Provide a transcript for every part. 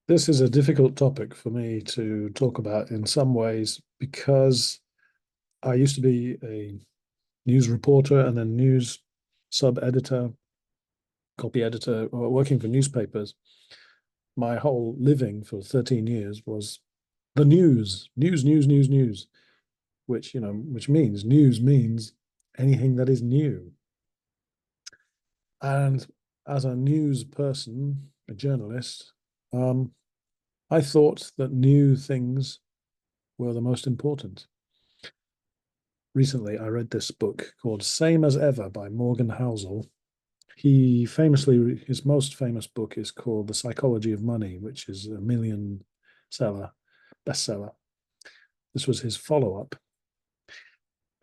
This is a difficult topic for me to talk about in some ways because I used to be a news reporter and then news sub editor, copy editor, working for newspapers. My whole living for 13 years was the news, which means news means anything that is new. And as a news person, a journalist, um, I thought that new things were the most important. Recently, I read this book called Same as Ever by Morgan Housel. His most famous book is called The Psychology of Money, which is a million bestseller. This was his follow up.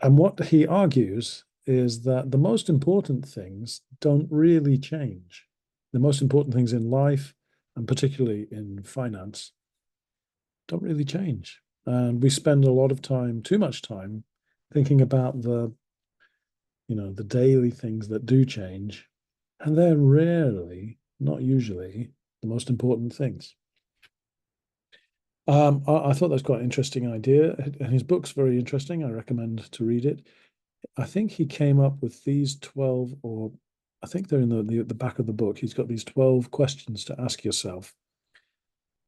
And what he argues is that the most important things don't really change. The most important things in life, and particularly in finance, don't really change. And we spend a lot of time, too much time, thinking about the daily things that do change, and they're rarely, not usually, the most important things. I thought that's quite an interesting idea, and his book's very interesting. I recommend to read it. I think he came up with these 12, or I think they're in the back of the book. He's got these 12 questions to ask yourself.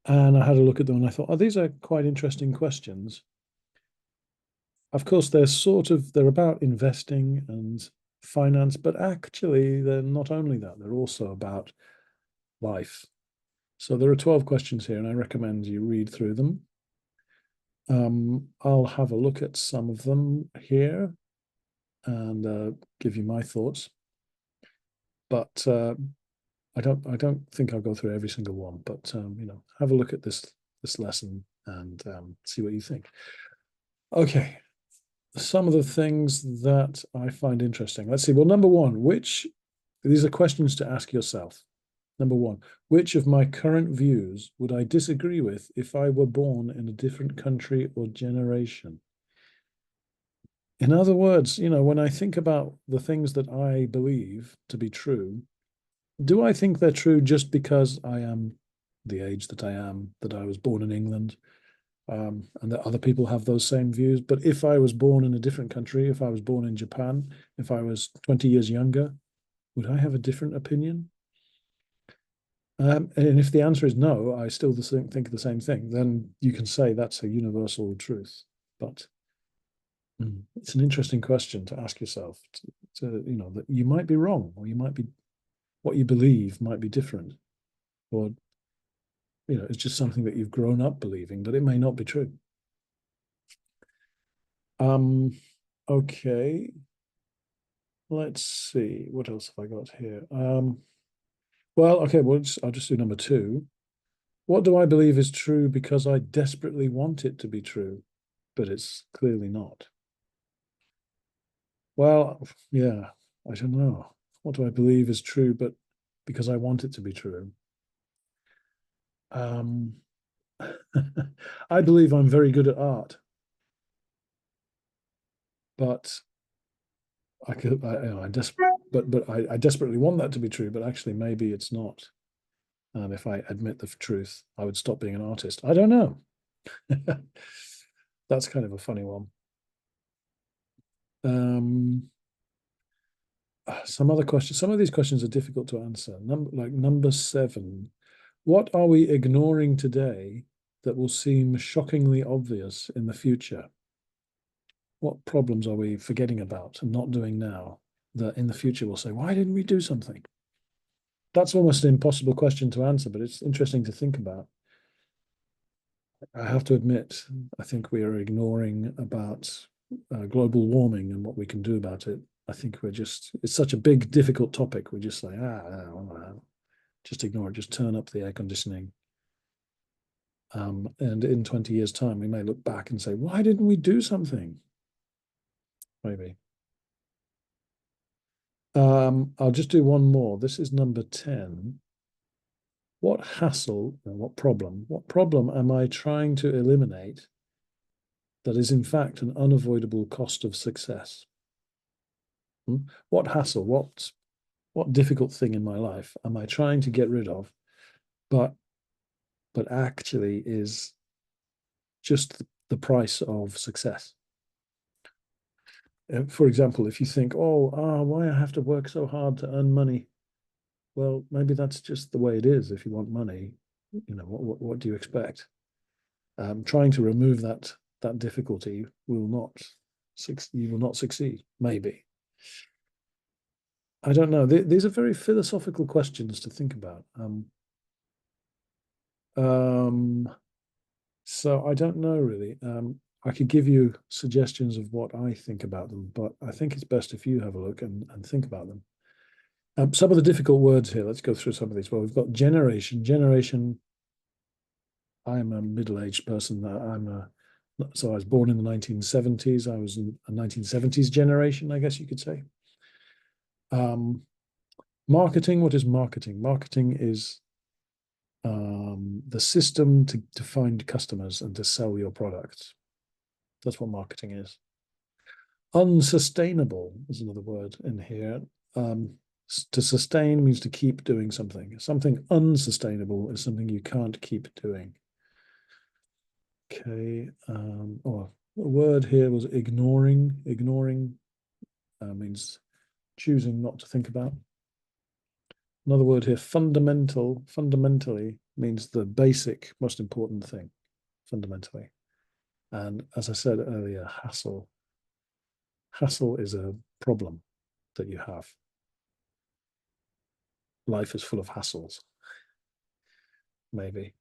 And I had a look at them and I thought, oh, these are quite interesting questions. Of course, they're about investing and finance, but actually they're not only that, they're also about life. So there are 12 questions here, and I recommend you read through them. I'll have a look at some of them here and give you my thoughts. But I don't think I'll go through every single one. But have a look at this lesson and see what you think. Okay, some of the things that I find interesting. Let's see. Well, number one, these are questions to ask yourself. Number one, which of my current views would I disagree with if I were born in a different country or generation? In other words, when I think about the things that I believe to be true, do I think they're true just because I am the age that I am, that I was born in England, and that other people have those same views? But if I was born in a different country, if I was born in Japan, if I was 20 years younger, would I have a different opinion? And if the answer is no, I still think the same thing, then you can say that's a universal truth. But it's an interesting question to ask yourself. That you might be wrong, or what you believe might be different, or it's just something that you've grown up believing, but it may not be true. Um, okay, let's see. What else have I got here? I'll just do number two. What do I believe is true because I desperately want it to be true, but it's clearly not? Well, yeah, I don't know. What do I believe is true, but because I want it to be true? Um, I believe I'm very good at art, but I could, I I desperately want that to be true, but actually maybe it's not. If I admit the truth, I would stop being an artist. I don't know. That's kind of a funny one. Um, some other questions. Some of these questions are difficult to answer. Number seven. What are we ignoring today that will seem shockingly obvious in the future? What problems are we forgetting about and not doing now that in the future we'll say, why didn't we do something? That's almost an impossible question to answer, but it's interesting to think about. I have to admit, I think we are ignoring about global warming and what we can do about it. I think it's such a big, difficult topic. We just say, just ignore it, just turn up the air conditioning. And in 20 years' time, we may look back and say, why didn't we do something? Maybe. I'll just do one more. This is number 10. What hassle and what problem am I trying to eliminate that is in fact an unavoidable cost of success? What hassle, what difficult thing in my life am I trying to get rid of, but but actually is just the price of success. For example, if you think, why I have to work so hard to earn money? Well, maybe that's just the way it is. If you want money, what do you expect? Trying to remove that difficulty will not you will not succeed. Maybe. I don't know. These are very philosophical questions to think about. So I don't know really. I could give you suggestions of what I think about them, but I think it's best if you have a look and think about them. Some of the difficult words here, let's go through some of these. Well, we've got generation. Generation, I'm a middle-aged person. So I was born in the 1970s. I was in a 1970s generation, I guess you could say. Marketing, what is marketing? Marketing is the system to find customers and to sell your products. That's what marketing is. Unsustainable is another word in here. To sustain means to keep doing something. Something unsustainable is something you can't keep doing. Okay. The word here was ignoring. Ignoring means choosing not to think about. Another word here, fundamental. Fundamentally means the basic, most important thing. Fundamentally. And as I said earlier, hassle. Hassle is a problem that you have. Life is full of hassles, maybe.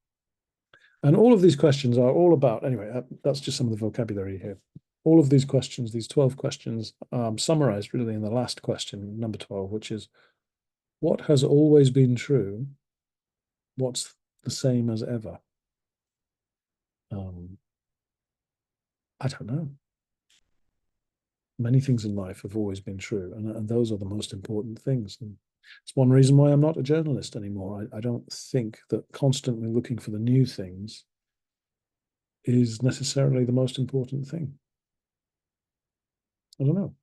And all of these questions are all about, anyway, that's just some of the vocabulary here. All of these questions, these 12 questions, summarized really in the last question, number 12, which is, what has always been true? What's the same as ever? I don't know. Many things in life have always been true, and those are the most important things. And it's one reason why I'm not a journalist anymore. I don't think that constantly looking for the new things is necessarily the most important thing. I don't know.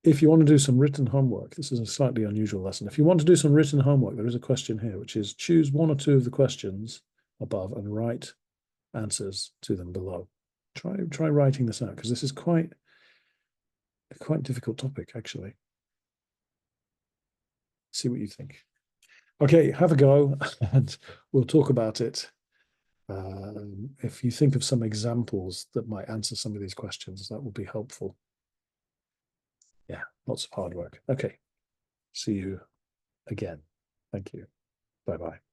If you want to do some written homework, this is a slightly unusual lesson. If you want to do some written homework, there is a question here, which is choose one or two of the questions above and write answers to them below. Try writing this out, because this is quite a difficult topic, actually. See what you think. Okay, have a go, and we'll talk about it. If you think of some examples that might answer some of these questions, that will be helpful. Yeah, lots of hard work. Okay, see you again. Thank you. Bye-bye.